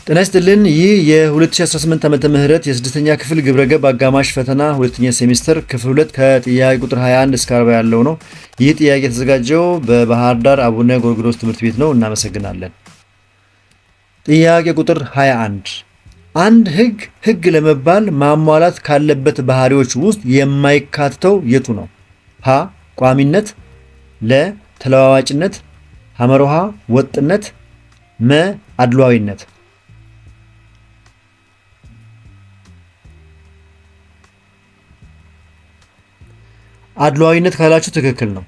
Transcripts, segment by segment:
ጤና ይስጥልን። ይህ የ2018 ዓመተ ምህረት የስድስተኛ ክፍል ግብረገብ አጋማሽ ፈተና ሁለተኛ ሴሚስተር ክፍል 2 ከጥያቄ ቁጥር 21 እስከ 40 ያለው ነው። ይህ ጥያቄ የተዘጋጀው በባህር ዳር አቡነ ጎርጎርዮስ ትምህርት ቤት ነው። እናመሰግናለን። ጥያቄ ቁጥር 21 አንድ ህግ ለመባል ማሟላት ካለበት ባህሪዎች ውስጥ የማይካተተው የቱ ነው? ሀ ቋሚነት፣ ለ ተለዋዋጭነት፣ ሐመሮሃ ወጥነት፣ መ አድሏዊነት። አድሏዊነት ካላችሁ ትክክል ነው።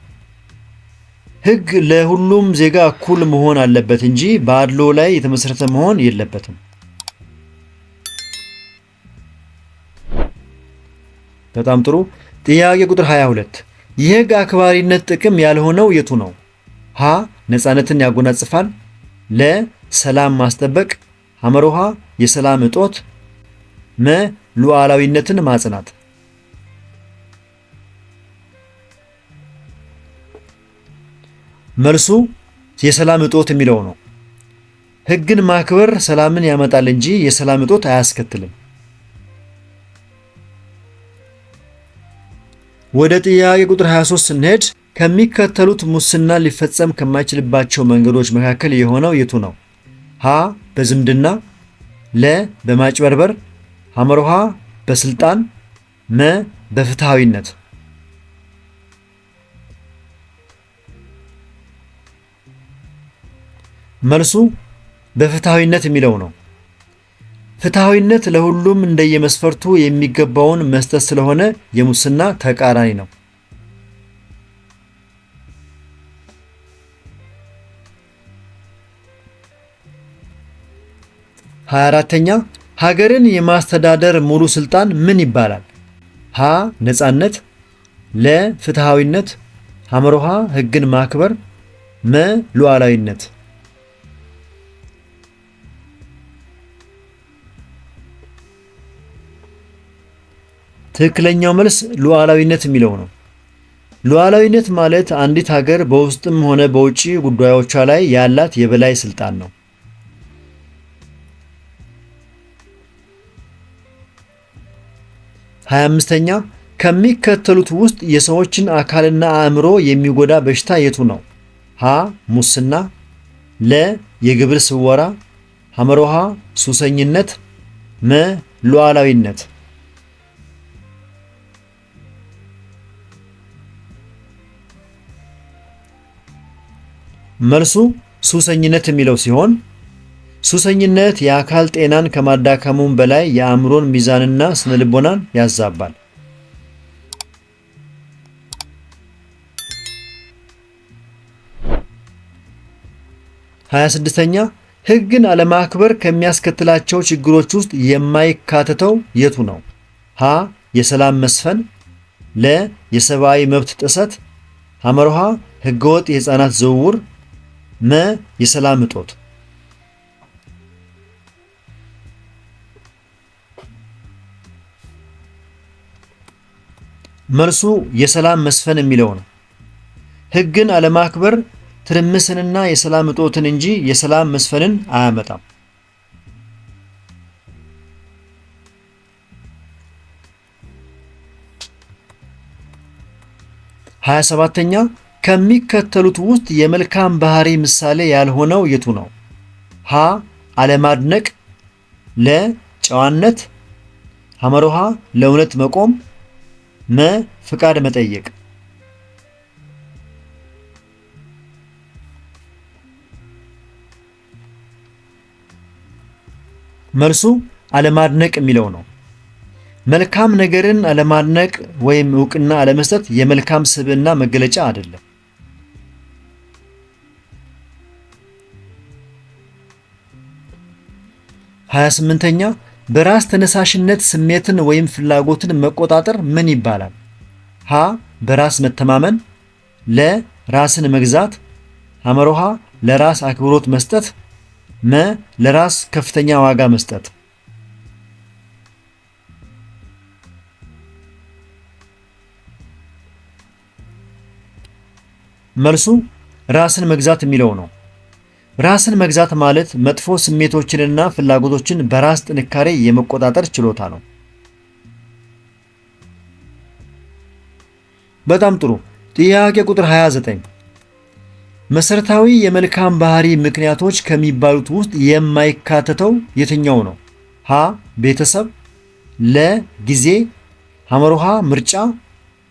ህግ ለሁሉም ዜጋ እኩል መሆን አለበት እንጂ በአድሎ ላይ የተመሰረተ መሆን የለበትም። በጣም ጥሩ። ጥያቄ ቁጥር 22 የህግ አክባሪነት ጥቅም ያልሆነው የቱ ነው? ሀ ነፃነትን ያጎናጽፋል፣ ለ ሰላም ማስጠበቅ፣ ሐመሮሃ የሰላም እጦት፣ መ ሉዓላዊነትን ማጽናት። መልሱ የሰላም እጦት የሚለው ነው። ህግን ማክበር ሰላምን ያመጣል እንጂ የሰላም እጦት አያስከትልም። ወደ ጥያቄ ቁጥር 23 ስንሄድ ከሚከተሉት ሙስና ሊፈጸም ከማይችልባቸው መንገዶች መካከል የሆነው የቱ ነው? ሀ በዝምድና፣ ለ በማጭበርበር፣ ሐመሮሃ በስልጣን፣ መ በፍትሃዊነት። መልሱ በፍትሃዊነት የሚለው ነው። ፍትሃዊነት ለሁሉም እንደየመስፈርቱ የሚገባውን መስጠት ስለሆነ የሙስና ተቃራኒ ነው። 24ኛ ሀገርን የማስተዳደር ሙሉ ስልጣን ምን ይባላል? ሀ ነፃነት፣ ለ ፍትሃዊነት፣ ሐመሮሃ ህግን ማክበር፣ መ ሉዓላዊነት። ትክክለኛው መልስ ሉዓላዊነት የሚለው ነው። ሉዓላዊነት ማለት አንዲት ሀገር በውስጥም ሆነ በውጪ ጉዳዮቿ ላይ ያላት የበላይ ስልጣን ነው። 25ኛ ከሚከተሉት ውስጥ የሰዎችን አካልና አእምሮ የሚጎዳ በሽታ የቱ ነው? ሀ ሙስና፣ ለ የግብር ስወራ፣ ሐመሮሃ ሱሰኝነት፣ መ ሉዓላዊነት። መልሱ ሱሰኝነት የሚለው ሲሆን ሱሰኝነት የአካል ጤናን ከማዳከሙም በላይ የአእምሮን ሚዛንና ስነልቦናን ያዛባል። 26ኛ ህግን አለማክበር ከሚያስከትላቸው ችግሮች ውስጥ የማይካተተው የቱ ነው? ሀ የሰላም መስፈን፣ ለ የሰብአዊ መብት ጥሰት፣ ሐመሮሃ ህገወጥ የህፃናት ዝውውር፣ መ የሰላም እጦት። መልሱ የሰላም መስፈን የሚለው ነው። ህግን አለማክበር ትርምስንና የሰላም እጦትን እንጂ የሰላም መስፈንን አያመጣም። 27ኛ ከሚከተሉት ውስጥ የመልካም ባህሪ ምሳሌ ያልሆነው የቱ ነው? ሀ አለማድነቅ፣ ለ ጨዋነት፣ ሐመሮሃ ለእውነት መቆም፣ መ ፍቃድ መጠየቅ። መልሱ አለማድነቅ የሚለው ነው። መልካም ነገርን አለማድነቅ ወይም እውቅና አለመስጠት የመልካም ስብዕና መገለጫ አይደለም። 28ኛ በራስ ተነሳሽነት ስሜትን ወይም ፍላጎትን መቆጣጠር ምን ይባላል? ሀ በራስ መተማመን፣ ለ ራስን መግዛት፣ ሐመሮሃ ለራስ አክብሮት መስጠት፣ መ ለራስ ከፍተኛ ዋጋ መስጠት። መልሱ ራስን መግዛት የሚለው ነው። ራስን መግዛት ማለት መጥፎ ስሜቶችንና ፍላጎቶችን በራስ ጥንካሬ የመቆጣጠር ችሎታ ነው። በጣም ጥሩ። ጥያቄ ቁጥር 29 መሰረታዊ የመልካም ባህሪ ምክንያቶች ከሚባሉት ውስጥ የማይካተተው የትኛው ነው? ሀ ቤተሰብ፣ ለ ጊዜ፣ ሐመሩሃ ምርጫ፣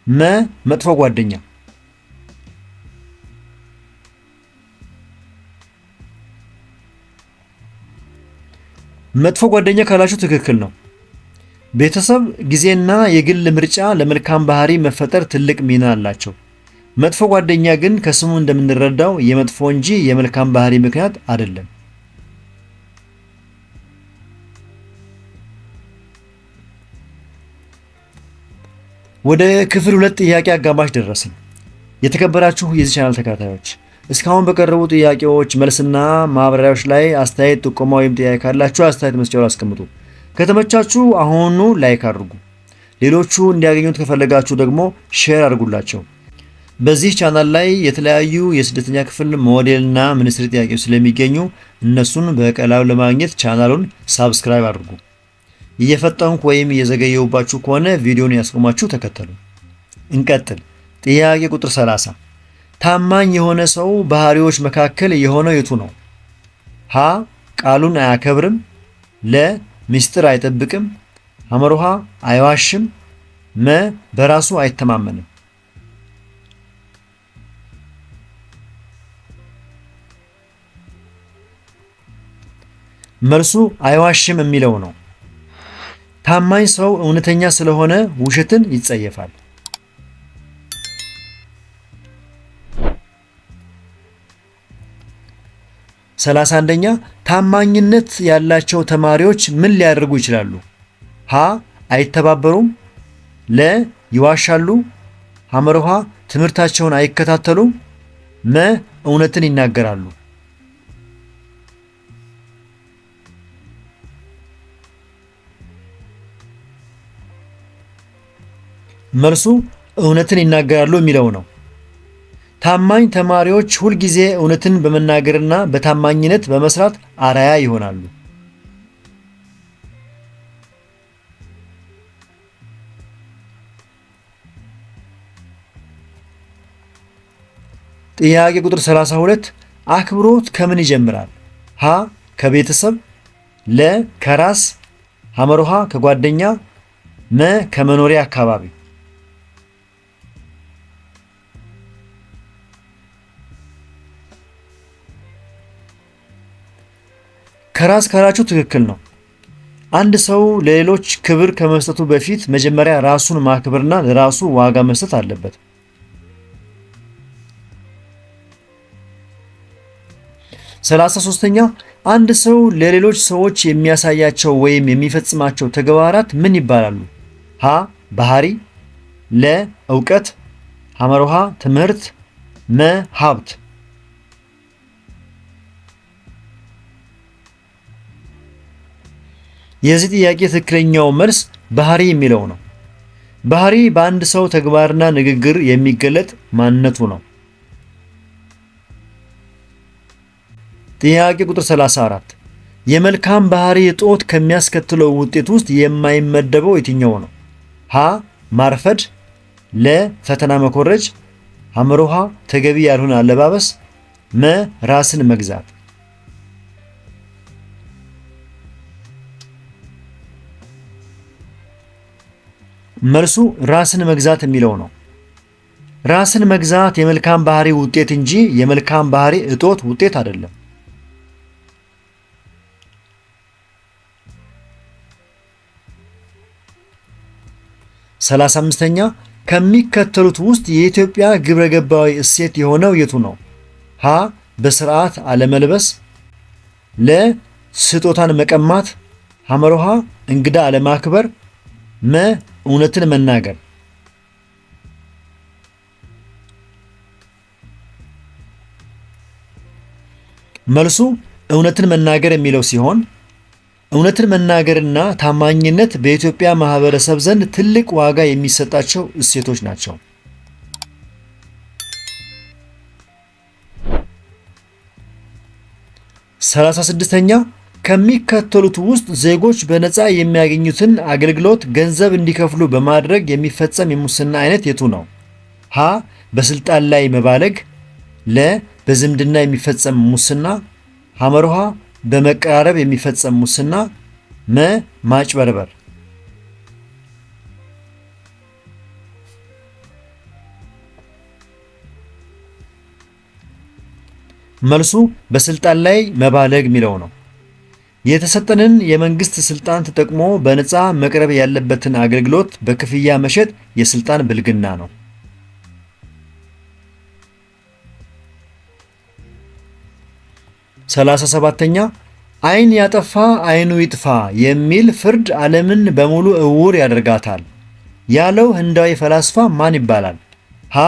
መ መጥፎ ጓደኛ። መጥፎ ጓደኛ ካላችሁ ትክክል ነው። ቤተሰብ፣ ጊዜና የግል ምርጫ ለመልካም ባህሪ መፈጠር ትልቅ ሚና አላቸው። መጥፎ ጓደኛ ግን ከስሙ እንደምንረዳው የመጥፎ እንጂ የመልካም ባህሪ ምክንያት አይደለም። ወደ ክፍል 2 ጥያቄ አጋማሽ ደረስን። የተከበራችሁ የዚህ ቻናል ተከታታዮች እስካሁን በቀረቡ ጥያቄዎች መልስና ማብራሪያዎች ላይ አስተያየት፣ ጥቆማ ወይም ጥያቄ ካላችሁ አስተያየት መስጫው አስቀምጡ። ከተመቻችሁ አሁኑ ላይክ አድርጉ። ሌሎቹ እንዲያገኙት ከፈለጋችሁ ደግሞ ሼር አድርጉላቸው። በዚህ ቻናል ላይ የተለያዩ የስድስተኛ ክፍል ሞዴልና ሚኒስትሪ ጥያቄዎች ስለሚገኙ እነሱን በቀላሉ ለማግኘት ቻናሉን ሳብስክራይብ አድርጉ። እየፈጠንኩ ወይም እየዘገየውባችሁ ከሆነ ቪዲዮን ያስቆማችሁ ተከተሉ። እንቀጥል። ጥያቄ ቁጥር 30 ታማኝ የሆነ ሰው ባህሪዎች መካከል የሆነው የቱ ነው? ሀ ቃሉን አያከብርም፣ ለ ምስጢር አይጠብቅም፣ ሐመሩሃ አይዋሽም፣ መ በራሱ አይተማመንም። መልሱ አይዋሽም የሚለው ነው። ታማኝ ሰው እውነተኛ ስለሆነ ውሸትን ይጸየፋል። 31ኛ ታማኝነት ያላቸው ተማሪዎች ምን ሊያደርጉ ይችላሉ? ሀ አይተባበሩም፣ ለ ይዋሻሉ፣ ሐመርሃ ትምህርታቸውን አይከታተሉም፣ መ እውነትን ይናገራሉ። መልሱ እውነትን ይናገራሉ የሚለው ነው። ታማኝ ተማሪዎች ሁልጊዜ እውነትን በመናገርና በታማኝነት በመስራት አርአያ ይሆናሉ። ጥያቄ ቁጥር 32 አክብሮት ከምን ይጀምራል? ሀ ከቤተሰብ፣ ለ ከራስ፣ ሐመርሃ ከጓደኛ፣ መ ከመኖሪያ አካባቢ። ከራስ ካላችሁ ትክክል ነው። አንድ ሰው ለሌሎች ክብር ከመስጠቱ በፊት መጀመሪያ ራሱን ማክበርና ለራሱ ዋጋ መስጠት አለበት። 33ኛ አንድ ሰው ለሌሎች ሰዎች የሚያሳያቸው ወይም የሚፈጽማቸው ተግባራት ምን ይባላሉ? ሀ ባህሪ፣ ለ እውቀት፣ ሐመርሃ ትምህርት፣ መ ሀብት። የዚህ ጥያቄ ትክክለኛው መልስ ባህሪ የሚለው ነው። ባህሪ በአንድ ሰው ተግባርና ንግግር የሚገለጥ ማንነቱ ነው። ጥያቄ ቁጥር 34 የመልካም ባህሪ እጦት ከሚያስከትለው ውጤት ውስጥ የማይመደበው የትኛው ነው? ሀ ማርፈድ፣ ለ ፈተና መኮረጅ፣ ሐመርሃ ተገቢ ያልሆነ አለባበስ፣ መ ራስን መግዛት። መልሱ ራስን መግዛት የሚለው ነው። ራስን መግዛት የመልካም ባህሪ ውጤት እንጂ የመልካም ባህሪ እጦት ውጤት አይደለም። 35ኛ ከሚከተሉት ውስጥ የኢትዮጵያ ግብረ ገባዊ እሴት የሆነው የቱ ነው? ሀ በስርዓት አለመልበስ፣ ለ ስጦታን መቀማት፣ ሐመርሃ እንግዳ አለማክበር፣ መ እውነትን መናገር። መልሱ እውነትን መናገር የሚለው ሲሆን እውነትን መናገርና ታማኝነት በኢትዮጵያ ማህበረሰብ ዘንድ ትልቅ ዋጋ የሚሰጣቸው እሴቶች ናቸው። 36ኛ ከሚከተሉት ውስጥ ዜጎች በነፃ የሚያገኙትን አገልግሎት ገንዘብ እንዲከፍሉ በማድረግ የሚፈጸም የሙስና አይነት የቱ ነው? ሀ በስልጣን ላይ መባለግ፣ ለ በዝምድና የሚፈጸም ሙስና፣ ሐመርሃ በመቀራረብ የሚፈጸም ሙስና፣ መ ማጭበርበር። መልሱ በስልጣን ላይ መባለግ የሚለው ነው። የተሰጠንን የመንግስት ስልጣን ተጠቅሞ በነፃ መቅረብ ያለበትን አገልግሎት በክፍያ መሸጥ የስልጣን ብልግና ነው። 37ኛ ዓይን ያጠፋ ዓይኑ ይጥፋ የሚል ፍርድ ዓለምን በሙሉ እውር ያደርጋታል ያለው ህንዳዊ ፈላስፋ ማን ይባላል? ሀ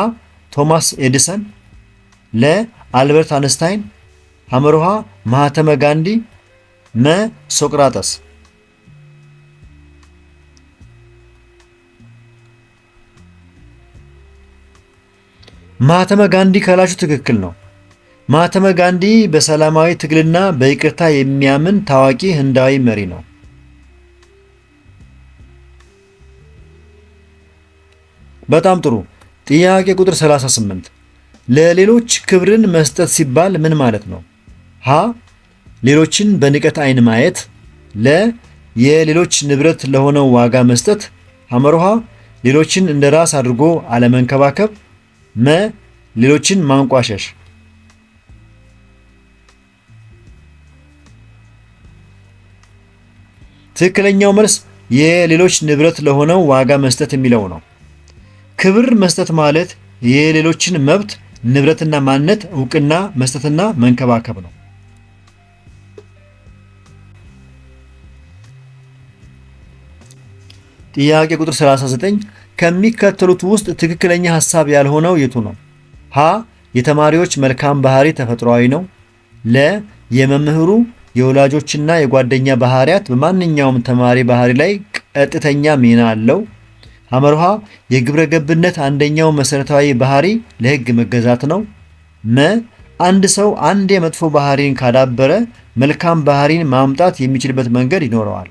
ቶማስ ኤዲሰን፣ ለ አልበርት አንስታይን፣ ሐመርሃ ማህተመ ጋንዲ፣ መ ሶቅራጠስ። ማህተመ ጋንዲ ካላችሁ ትክክል ነው። ማህተመ ጋንዲ በሰላማዊ ትግልና በይቅርታ የሚያምን ታዋቂ ህንዳዊ መሪ ነው። በጣም ጥሩ። ጥያቄ ቁጥር 38 ለሌሎች ክብርን መስጠት ሲባል ምን ማለት ነው? ሀ ሌሎችን በንቀት አይን ማየት፣ ለ የሌሎች ንብረት ለሆነው ዋጋ መስጠት፣ ሐመርሃ ሌሎችን እንደ ራስ አድርጎ አለመንከባከብ፣ መ ሌሎችን ማንቋሸሽ። ትክክለኛው መልስ የሌሎች ንብረት ለሆነው ዋጋ መስጠት የሚለው ነው። ክብር መስጠት ማለት የሌሎችን መብት፣ ንብረትና ማንነት እውቅና መስጠትና መንከባከብ ነው። ጥያቄ ቁጥር 39 ከሚከተሉት ውስጥ ትክክለኛ ሐሳብ ያልሆነው የቱ ነው? ሀ የተማሪዎች መልካም ባህሪ ተፈጥሯዊ ነው። ለ የመምህሩ የወላጆችና የጓደኛ ባህሪያት በማንኛውም ተማሪ ባህሪ ላይ ቀጥተኛ ሚና አለው። ሐመርሃ የግብረ ገብነት አንደኛው መሰረታዊ ባህሪ ለሕግ መገዛት ነው። መ አንድ ሰው አንድ የመጥፎ ባህሪን ካዳበረ መልካም ባህሪን ማምጣት የሚችልበት መንገድ ይኖረዋል።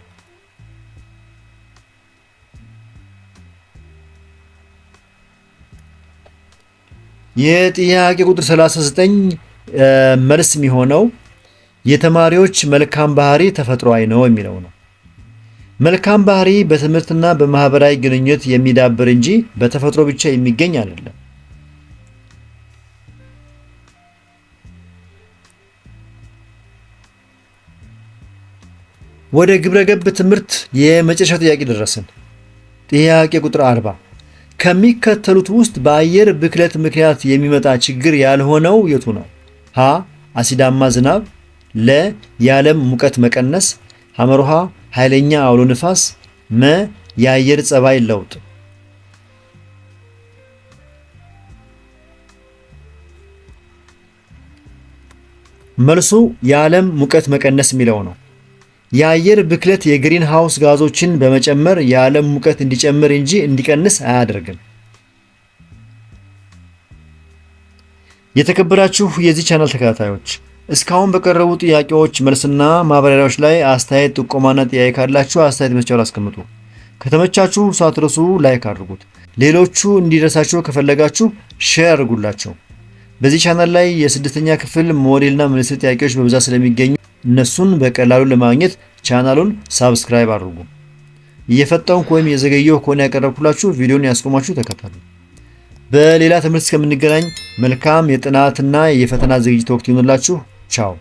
የጥያቄ ቁጥር 39 መልስ የሚሆነው የተማሪዎች መልካም ባህሪ ተፈጥሯዊ ነው የሚለው ነው። መልካም ባህሪ በትምህርትና በማህበራዊ ግንኙነት የሚዳብር እንጂ በተፈጥሮ ብቻ የሚገኝ አይደለም። ወደ ግብረገብ ትምህርት የመጨረሻ ጥያቄ ደረስን። ጥያቄ ቁጥር 40 ከሚከተሉት ውስጥ በአየር ብክለት ምክንያት የሚመጣ ችግር ያልሆነው የቱ ነው? ሀ አሲዳማ ዝናብ፣ ለ የዓለም ሙቀት መቀነስ፣ ሐመርሃ ኃይለኛ አውሎ ንፋስ፣ መ የአየር ጸባይ ለውጥ። መልሱ የዓለም ሙቀት መቀነስ የሚለው ነው። የአየር ብክለት የግሪን ሃውስ ጋዞችን በመጨመር የዓለም ሙቀት እንዲጨምር እንጂ እንዲቀንስ አያደርግም። የተከበራችሁ የዚህ ቻናል ተከታታዮች እስካሁን በቀረቡ ጥያቄዎች መልስና ማብራሪያዎች ላይ አስተያየት፣ ጥቆማና ጥያቄ ካላችሁ አስተያየት መስጫው ላይ አስቀምጡ። ከተመቻችሁ ሳትረሱ ላይክ አድርጉት። ሌሎቹ እንዲደርሳቸው ከፈለጋችሁ ሼር አድርጉላቸው። በዚህ ቻናል ላይ የስድስተኛ ክፍል ሞዴልና መልስ ጥያቄዎች በብዛት ስለሚገኙ እነሱን በቀላሉ ለማግኘት ቻናሉን ሳብስክራይብ አድርጉ። እየፈጠንኩ ወይም የዘገየው ከሆነ ያቀረብኩላችሁ ቪዲዮን ያስቆማችሁ ተከታተሉ። በሌላ ትምህርት እስከምንገናኝ መልካም የጥናትና የፈተና ዝግጅት ወቅት ይሁንላችሁ። ቻው።